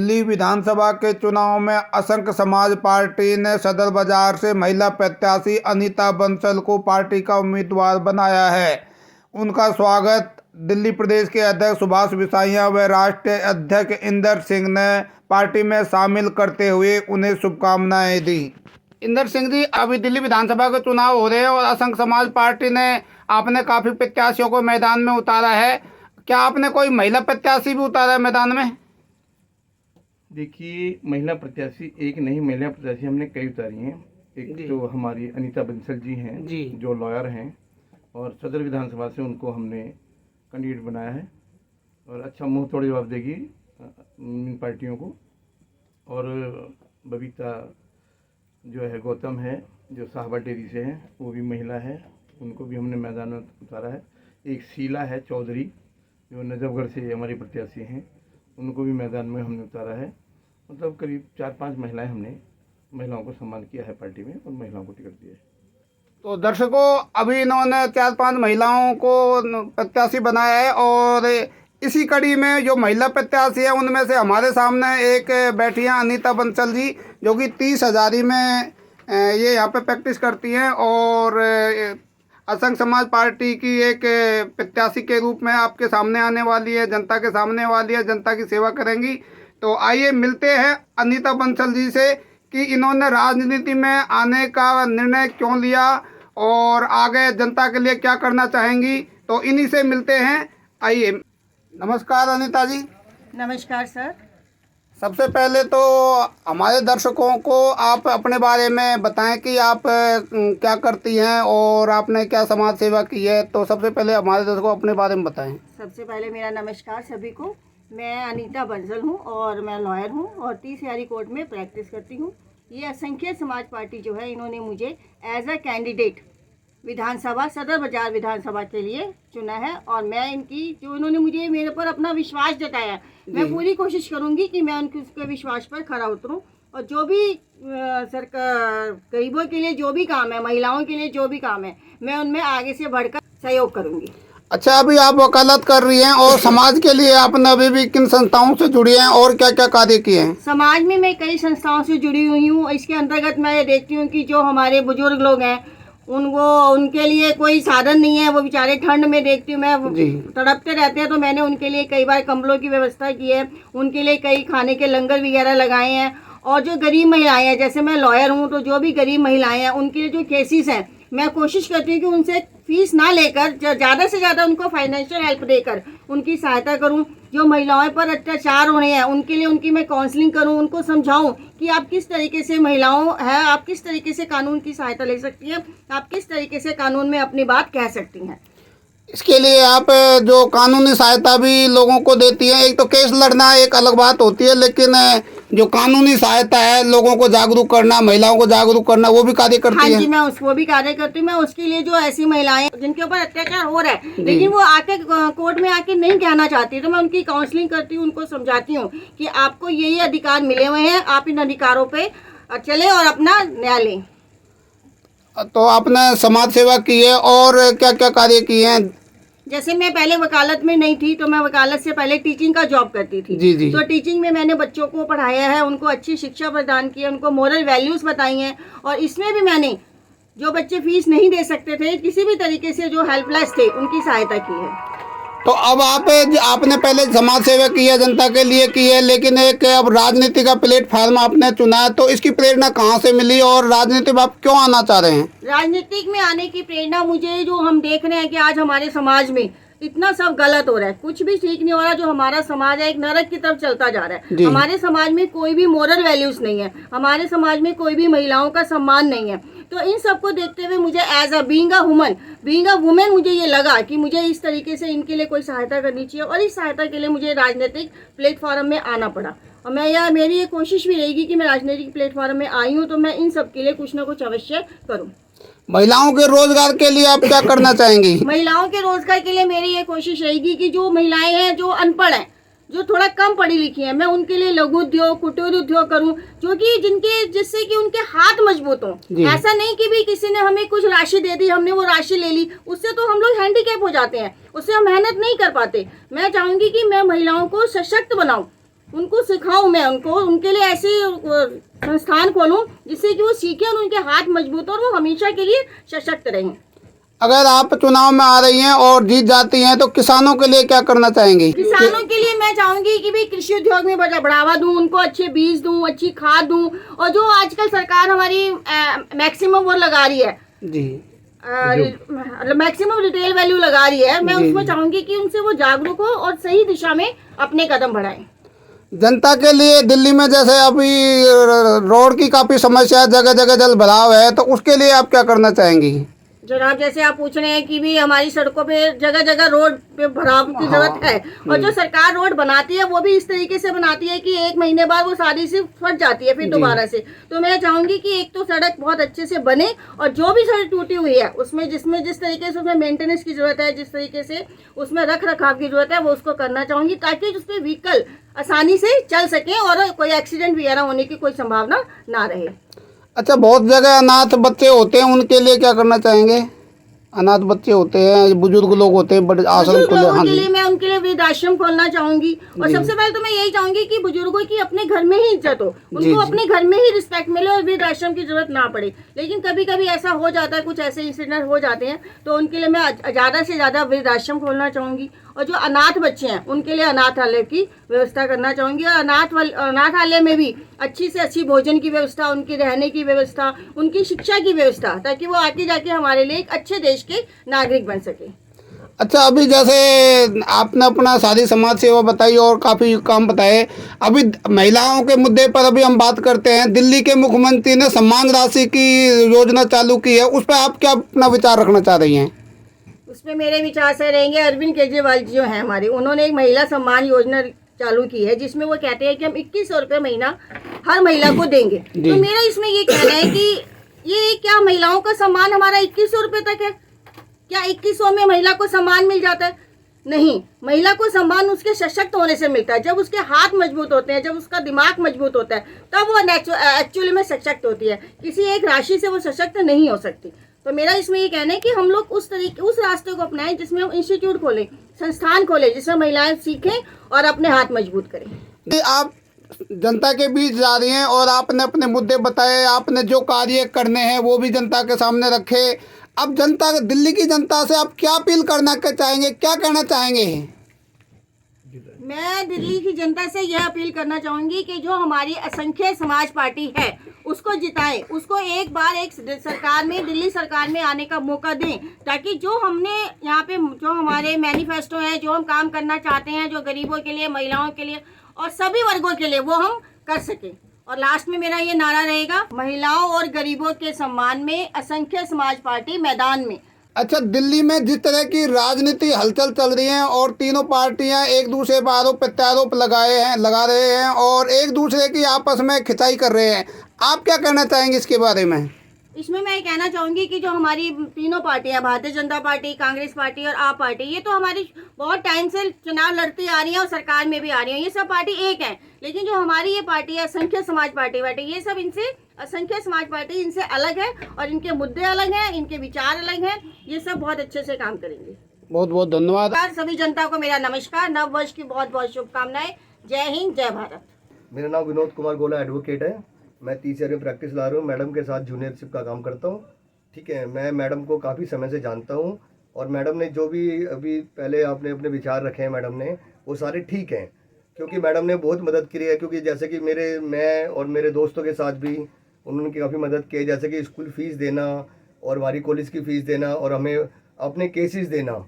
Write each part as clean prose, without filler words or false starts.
दिल्ली विधानसभा के चुनाव में असंख्य समाज पार्टी ने सदर बाजार से महिला प्रत्याशी अनीता बंसल को पार्टी का उम्मीदवार बनाया है। उनका स्वागत दिल्ली प्रदेश के अध्यक्ष सुभाष बिसाइया व राष्ट्रीय अध्यक्ष इंदर सिंह ने पार्टी में शामिल करते हुए उन्हें शुभकामनाएं दी। इंदर सिंह जी, अभी दिल्ली विधानसभा के चुनाव हो रहे हैं और असंख्य समाज पार्टी ने आपने काफ़ी प्रत्याशियों को मैदान में उतारा है। क्या आपने कोई महिला प्रत्याशी भी उतारा है मैदान में? देखिए, महिला प्रत्याशी एक नहीं, महिला प्रत्याशी हमने कई उतारी हैं। एक तो हमारी अनीता बंसल जी हैं जी, जो लॉयर हैं और सदर विधानसभा से उनको हमने कैंडिडेट बनाया है और अच्छा मुंह तोड़ जवाब देगी इन पार्टियों को। और बबीता जो है गौतम है, जो साहबा डेरी से हैं, वो भी महिला है, उनको भी हमने मैदान में उतारा है। एक शीला है चौधरी, जो नजफगढ़ से हमारी प्रत्याशी हैं, उनको भी मैदान में हमने उतारा है। मतलब करीब 4-5 महिलाएं हमने महिलाओं को सम्मान किया है पार्टी में और महिलाओं को टिकट दिया है। तो दर्शकों, अभी इन्होंने 4-5 महिलाओं को प्रत्याशी बनाया है और इसी कड़ी में जो महिला प्रत्याशी है उनमें से हमारे सामने एक बैठी हैं अनीता बंसल जी, जो कि 30 हज़ारी में ये यहाँ पे प्रैक्टिस करती हैं और असंख्य समाज पार्टी की एक प्रत्याशी के रूप में आपके सामने आने वाली है, जनता के सामने वाली है, जनता की सेवा करेंगी। तो आइए मिलते हैं अनीता बंसल जी से कि इन्होंने राजनीति में आने का निर्णय क्यों लिया और आगे जनता के लिए क्या करना चाहेंगी। तो इन्हीं से मिलते हैं, आइए। नमस्कार अनीता जी। नमस्कार सर। सबसे पहले तो हमारे दर्शकों को आप अपने बारे में बताएं कि आप क्या करती हैं और आपने क्या समाज सेवा की है। तो सबसे पहले हमारे दर्शकों को अपने बारे में बताएं। सबसे पहले मेरा नमस्कार सभी को। मैं अनीता बंसल हूं और मैं लॉयर हूं और 30 हज़ारी कोर्ट में प्रैक्टिस करती हूं। ये असंख्य समाज पार्टी जो है, इन्होंने मुझे एज अ कैंडिडेट विधानसभा सदर बाजार विधानसभा के लिए चुना है और मैं इनकी जो इन्होंने मुझे मेरे पर अपना विश्वास जताया, मैं पूरी कोशिश करूंगी कि मैं उनके विश्वास पर खरा उतरूं और जो भी सरकार गरीबों के लिए जो भी काम है, महिलाओं के लिए जो भी काम है, मैं उनमें आगे से बढ़कर सहयोग करूंगी। अच्छा, अभी आप वकालत कर रही हैं और समाज के लिए आपने अभी भी किन संस्थाओं से जुड़ी हैं और क्या क्या कार्य किए हैं? समाज में मैं कई संस्थाओं से जुड़ी हुई हूँ। इसके अंतर्गत मैं ये देखती हूँ कि जो हमारे बुजुर्ग लोग हैं उनके लिए कोई साधन नहीं है, वो बेचारे ठंड में देखती हूँ मैं तड़पते रहते हैं। तो मैंने उनके लिए कई बार कंबलों की व्यवस्था की है, उनके लिए कई खाने के लंगर वगैरह लगाए हैं। और जो गरीब महिलाएं हैं, जैसे मैं लॉयर हूँ, तो जो भी गरीब महिलाएं हैं उनके लिए जो केसेस हैं, मैं कोशिश करती हूँ कि उनसे फीस ना लेकर ज़्यादा से ज़्यादा उनको फाइनेंशियल हेल्प देकर उनकी सहायता करूँ। जो महिलाओं पर अत्याचार हो रहे हैं उनके लिए उनकी मैं काउंसलिंग करूँ, उनको समझाऊँ कि आप किस तरीके से महिलाओं हैं, आप किस तरीके से कानून की सहायता ले सकती हैं, आप किस तरीके से कानून में अपनी बात कह सकती हैं। इसके लिए आप जो कानूनी सहायता भी लोगों को देती हैं। एक तो केस लड़ना एक अलग बात होती है, लेकिन जो कानूनी सहायता है, लोगों को जागरूक करना, महिलाओं को जागरूक करना, वो भी कार्य करती है। हाँ जी, मैं वो भी कार्य करती हूँ। मैं उसके लिए जो ऐसी महिलाएं जिनके ऊपर अत्याचार हो रहा है लेकिन वो आके कोर्ट में आके नहीं कहना चाहती, तो मैं उनकी काउंसलिंग करती हूँ, उनको समझाती हूँ कि आपको ये अधिकार मिले हुए हैं, आप इन अधिकारों पे चले और अपना न्याय लें। तो आपने समाज सेवा की है और क्या क्या कार्य किए हैं? जैसे मैं पहले वकालत में नहीं थी, तो मैं वकालत से पहले टीचिंग का जॉब करती थी। जी। तो टीचिंग में मैंने बच्चों को पढ़ाया है, उनको अच्छी शिक्षा प्रदान की है, उनको मोरल वैल्यूज़ बताई हैं। और इसमें भी मैंने जो बच्चे फीस नहीं दे सकते थे, किसी भी तरीके से जो हेल्पलेस थे, उनकी सहायता की है। तो अब आपने पहले समाज सेवा की है, जनता के लिए की है, लेकिन एक अब राजनीति का प्लेटफॉर्म आपने चुना है। तो इसकी प्रेरणा कहाँ से मिली और राजनीति में आप क्यों आना चाह रहे हैं? राजनीतिक में आने की प्रेरणा मुझे, जो हम देख रहे हैं कि आज हमारे समाज में इतना सब गलत हो रहा है, कुछ भी ठीक नहीं हो रहा। जो हमारा समाज है एक नरक की तरफ चलता जा रहा है। हमारे समाज में कोई भी मोरल वैल्यूज नहीं है, हमारे समाज में कोई भी महिलाओं का सम्मान नहीं है। तो इन सबको देखते हुए मुझे as a being a women मुझे ये लगा कि मुझे इस तरीके से इनके लिए कोई सहायता करनी चाहिए और इस सहायता के लिए मुझे राजनीतिक प्लेटफॉर्म में आना पड़ा। और मेरी ये कोशिश भी रहेगी कि मैं राजनीतिक प्लेटफॉर्म में आई हूँ तो मैं इन सब के लिए कुछ ना कुछ अवश्य करूँ। महिलाओं के रोजगार के लिए आप क्या करना चाहेंगी? महिलाओं के रोजगार के लिए मेरी ये कोशिश रहेगी कि जो महिलाएं हैं, जो अनपढ़ हैं, जो थोड़ा कम पढ़ी लिखी हैं, मैं उनके लिए लघु उद्योग, कुटीर उद्योग करूं, जो कि जिससे कि उनके हाथ मजबूत हों। ऐसा नहीं कि भी किसी ने हमें कुछ राशि दे दी, हमने वो राशि ले ली, उससे तो हम लोग हैंडीकैप हो जाते हैं, उससे हम मेहनत नहीं कर पाते। मैं चाहूंगी कि मैं महिलाओं को सशक्त बनाऊं, उनको सिखाऊं, मैं उनको उनके लिए ऐसे संस्थान खोलूं जिससे कि वो सीखें और उनके हाथ मजबूत और वो हमेशा के लिए सशक्त रहें। अगर आप चुनाव में आ रही हैं और जीत जाती हैं तो किसानों के लिए क्या करना चाहेंगी? किसानों के लिए मैं चाहूंगी कि भाई कृषि उद्योग में बढ़ावा दूं, उनको अच्छे बीज दूं, अच्छी खाद दूं, और जो आजकल सरकार हमारी मैक्सिमम वो लगा रही है जी, मैक्सिमम रिटेल वैल्यू लगा रही है, मैं उसमें चाहूंगी कि उनसे वो जागरूक हो और सही दिशा में अपने कदम बढ़ाएं। जनता के लिए दिल्ली में जैसे अभी रोड की काफ़ी समस्या है, जगह जगह जल भराव है, तो उसके लिए आप क्या करना चाहेंगी? जनाब, जैसे आप पूछ रहे हैं कि भी हमारी सड़कों पे जगह जगह रोड पे भराव की जरूरत है, और जो सरकार रोड बनाती है वो भी इस तरीके से बनाती है कि 1 महीने बाद वो सारी से फट जाती है फिर दोबारा से। तो मैं चाहूंगी कि एक तो सड़क बहुत अच्छे से बने, और जो भी सड़क टूटी हुई है उसमें जिस तरीके से उसमें मेंटेनेंस की जरूरत है, जिस तरीके से उसमें रख रखाव की जरूरत है, वो उसको करना चाहूंगी, ताकि उसपे व्हीकल आसानी से चल सके और कोई एक्सीडेंट वगैरह होने की कोई संभावना ना रहे। अच्छा, बहुत जगह अनाथ बच्चे होते हैं, उनके लिए क्या करना चाहेंगे? अनाथ बच्चे होते हैं, बुजुर्ग लोग होते हैं, बड़े आश्रम बुजुर्ग लोगों हाँ के जी। लिए मैं उनके लिए वृद्धाश्रम खोलना चाहूंगी, और सबसे पहले तो मैं यही चाहूंगी कि बुजुर्गों की अपने घर में ही इज्जत हो, उनको अपने घर में ही रिस्पेक्ट मिले और वृद्धाश्रम की जरूरत ना पड़े। लेकिन कभी कभी ऐसा हो जाता है, कुछ ऐसे इंसिडेंट हो जाते हैं, तो उनके लिए मैं ज़्यादा से ज़्यादा वृद्धाश्रम खोलना चाहूंगी, और जो अनाथ बच्चे हैं उनके लिए अनाथालय की व्यवस्था करना चाहूंगी, और अनाथालय में भी अच्छी से अच्छी भोजन की व्यवस्था, उनकी रहने की व्यवस्था, उनकी शिक्षा की व्यवस्था, ताकि वो आगे जाके हमारे लिए एक अच्छे देश के नागरिक बन सके। अच्छा, अभी जैसे आपने अपना सारी समाज सेवा बताई और काफ़ी काम बताए, अभी महिलाओं के मुद्दे पर अभी हम बात करते हैं। दिल्ली के मुख्यमंत्री ने सम्मान राशि की योजना चालू की है, उस पर आप क्या अपना विचार रखना चाह रही हैं? उसमें मेरे विचार से रहेंगे, अरविंद केजरीवाल जी जो हैं हमारे, उन्होंने एक महिला सम्मान योजना चालू की है, जिसमें वो कहते हैं कि हम 2100 रुपये महीना हर महिला को देंगे। तो मेरा इसमें ये कहना है कि ये क्या महिलाओं का सम्मान हमारा 2100 रुपये तक है? क्या 2100 में महिला को सम्मान मिल जाता है? नहीं, महिला को सम्मान उसके सशक्त होने से मिलता है। जब उसके हाथ मजबूत होते हैं, जब उसका दिमाग मजबूत होता है, तब वो एक्चुअली में सशक्त होती है। किसी एक राशि से वो सशक्त नहीं हो सकती। तो मेरा इसमें ये कहना है कि हम लोग उस रास्ते को अपनाएं जिसमें हम इंस्टीट्यूट खोलें, संस्थान खोलें, जिसमें महिलाएं सीखें और अपने हाथ मजबूत करें। आप जनता के बीच जा रही हैं और आपने अपने मुद्दे बताए, आपने जो कार्य करने हैं वो भी जनता के सामने रखे। अब जनता, दिल्ली की जनता से आप क्या अपील करना चाहेंगे, क्या कहना चाहेंगे? मैं दिल्ली की जनता से यह अपील करना चाहूंगी कि जो हमारी असंख्य समाज पार्टी है उसको जिताएं, उसको एक बार एक सरकार में, दिल्ली सरकार में आने का मौका दें, ताकि जो हमने यहाँ पे जो हमारे मैनिफेस्टो है, जो हम काम करना चाहते हैं, जो गरीबों के लिए, महिलाओं के लिए और सभी वर्गों के लिए, वो हम कर सकें। और लास्ट में मेरा ये नारा रहेगा, महिलाओं और गरीबों के सम्मान में असंख्य समाज पार्टी मैदान में। अच्छा, दिल्ली में जिस तरह की राजनीति हलचल चल रही है और तीनों पार्टियां एक दूसरे पर आरोप प्रत्यारोप लगा रहे हैं और एक दूसरे की आपस में खिंचाई कर रहे हैं, आप क्या कहना चाहेंगे इसके बारे में? इसमें मैं ये कहना चाहूँगी कि जो हमारी तीनों पार्टियां, भारतीय जनता पार्टी, कांग्रेस पार्टी और आप पार्टी, ये तो हमारी बहुत टाइम से चुनाव लड़ती आ रही हैं और सरकार में भी आ रही हैं। ये सब पार्टी एक है, लेकिन जो हमारी ये पार्टी है असंख्य समाज पार्टी, ये सब इनसे, असंख्य समाज पार्टी इनसे अलग है और इनके मुद्दे अलग हैं, इनके विचार अलग हैं। ये सब बहुत अच्छे से काम करेंगे। बहुत बहुत धन्यवाद। सभी जनता को मेरा नमस्कार, नव वर्ष की बहुत बहुत शुभकामनाएं। जय हिंद, जय भारत। मेरा नाम विनोद कुमार गोला एडवोकेट है। मैं 30 ईयर में प्रैक्टिस ला रहा हूँ। मैडम के साथ जूनियरशिप का काम करता हूँ। ठीक है, मैं मैडम को काफ़ी समय से जानता हूँ और मैडम ने जो भी अभी पहले आपने अपने विचार रखे हैं मैडम ने, वो सारे ठीक हैं, क्योंकि मैडम ने बहुत मदद की है। क्योंकि जैसे कि मैं और मेरे दोस्तों के साथ भी उन्होंने काफ़ी मदद की है, जैसे कि स्कूल फ़ीस देना और हमारी कॉलेज की फ़ीस देना और हमें अपने केसेस देना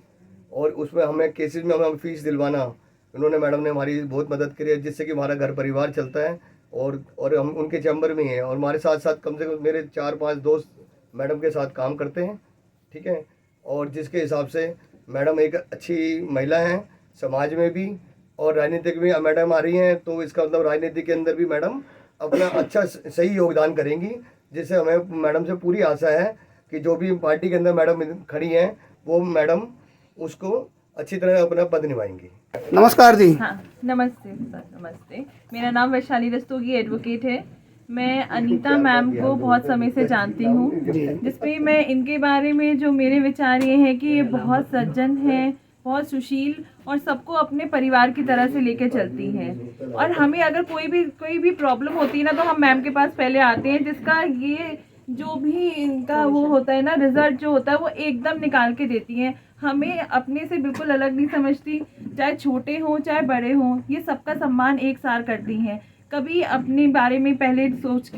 और उसमें हमें केसेस में हमें फ़ीस दिलवाना। उन्होंने, मैडम ने हमारी बहुत मदद करी है, जिससे कि हमारा घर परिवार चलता है और हम उनके चैम्बर में ही हैं और हमारे साथ साथ कम से कम मेरे 4-5 दोस्त मैडम के साथ काम करते हैं। ठीक है, और जिसके हिसाब से मैडम एक अच्छी महिला हैं, समाज में भी और राजनीतिक में मैडम आ रही हैं, तो इसका मतलब राजनीति के अंदर भी मैडम अपना अच्छा सही योगदान करेंगी, जिससे हमें मैडम से पूरी आशा है कि जो भी पार्टी के अंदर मैडम खड़ी हैं वो मैडम उसको अच्छी तरह अपना पद निभाएंगी। नमस्कार जी। हाँ, नमस्ते सर, नमस्ते। मेरा नाम वैशाली रस्तोगी एडवोकेट है। मैं अनीता मैम को बहुत समय से जानती हूँ, जिसपे मैं इनके बारे में जो मेरे विचार ये हैं कि ये बहुत सज्जन हैं, बहुत सुशील और सबको अपने परिवार की तरह से लेके चलती हैं। और हमें अगर कोई भी प्रॉब्लम होती है ना, तो हम मैम के पास पहले आते हैं, जिसका ये जो भी इनका वो होता है ना, रिजल्ट जो होता है वो एकदम निकाल के देती हैं। हमें अपने से बिल्कुल अलग नहीं समझती, चाहे छोटे हों चाहे बड़े हों, ये सबका सम्मान एक सार करती हैं। कभी अपने बारे में पहले सोच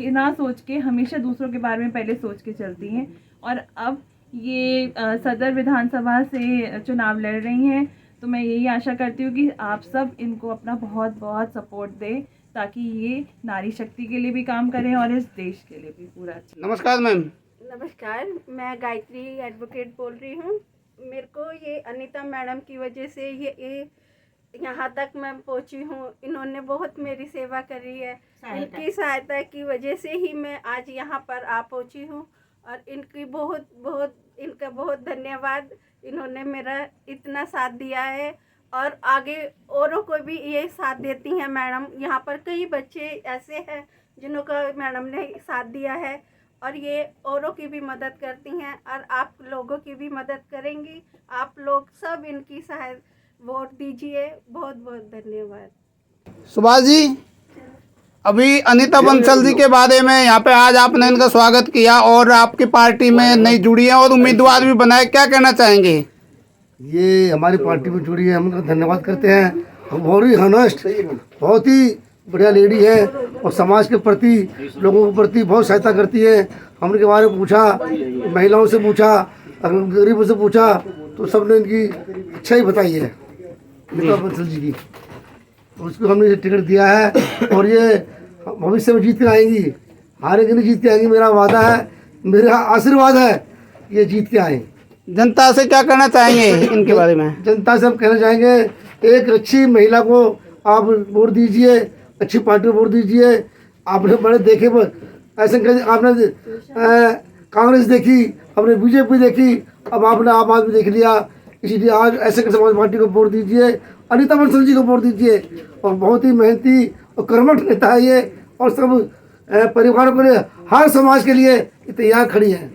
के हमेशा दूसरों के बारे में पहले सोच के चलती हैं। और अब ये सदर विधानसभा से चुनाव लड़ रही हैं, तो मैं यही आशा करती हूँ कि आप सब इनको अपना बहुत बहुत सपोर्ट दें, ताकि ये नारी शक्ति के लिए भी काम करें और इस देश के लिए भी पूरा अच्छा। नमस्कार मैम। नमस्कार, मैं गायत्री एडवोकेट बोल रही हूँ। मेरे को ये अनीता मैडम की वजह से ये यहाँ तक मैं पहुँची हूँ। इन्होंने बहुत मेरी सेवा करी है, इनकी सहायता की वजह से ही मैं आज यहाँ पर आ पहुँची हूँ। और इनकी इनका बहुत धन्यवाद। इन्होंने मेरा इतना साथ दिया है और आगे औरों को भी ये साथ देती हैं मैडम। यहाँ पर कई बच्चे ऐसे हैं जिनका मैडम ने साथ दिया है और ये औरों की भी मदद करती हैं और आप लोगों की भी मदद करेंगी। आप लोग सब इनकी सहायता वोट दीजिए। बहुत बहुत धन्यवाद। सुभाष जी, अभी अनीता बंसल जी के बारे में यहाँ पे आज आपने इनका स्वागत किया और आपकी पार्टी में नई जुड़ी है और उम्मीदवार भी बनाए, क्या कहना चाहेंगे? ये हमारी पार्टी में जुड़ी है, हम उनका धन्यवाद करते हैं। बहुत ही हॉनेस्ट, बहुत ही बढ़िया लेडी है और समाज के प्रति, लोगों के प्रति बहुत सहायता करती है। हमने के बारे में पूछा, महिलाओं से पूछा, गरीबों से पूछा, तो सबने इनकी अच्छा ही बताई है अनीता बंसल जी की। तो उसको हमने टिकट दिया है और ये भविष्य में जीत कर आएंगी। हारेंगे नहीं, जीत के आएंगी, मेरा वादा है, मेरा आशीर्वाद है, ये जीत के आए। जनता से क्या कहना चाहेंगे इनके बारे में? जनता से हम कहना चाहेंगे, एक अच्छी महिला को आप वोट दीजिए, अच्छी पार्टी को वोट दीजिए। आपने बड़े देखे, ऐसे आपने कांग्रेस देखी, आपने बीजेपी देखी, अब आपने आम आदमी देख लिया, इसीलिए आज ऐसे समाज पार्टी को वोट दीजिए, अनीता बंसल जी को वोट दीजिए। और बहुत ही मेहनती और कर्मठ नेता है ये, और सब परिवारों के लिए, हर समाज के लिए तैयार खड़ी है।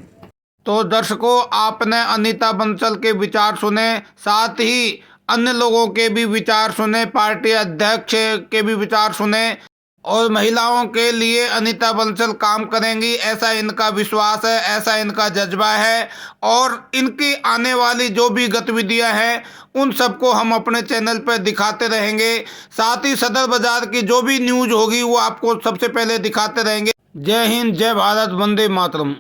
तो दर्शकों, आपने अनीता बंसल के विचार सुने, साथ ही अन्य लोगों के भी विचार सुने, पार्टी अध्यक्ष के भी विचार सुने और महिलाओं के लिए अनीता बंसल काम करेंगी, ऐसा इनका विश्वास है, ऐसा इनका जज्बा है। और इनकी आने वाली जो भी गतिविधियां हैं उन सबको हम अपने चैनल पर दिखाते रहेंगे। साथ ही सदर बाजार की जो भी न्यूज़ होगी वो आपको सबसे पहले दिखाते रहेंगे। जय हिंद, जय भारत, वंदे मातरम।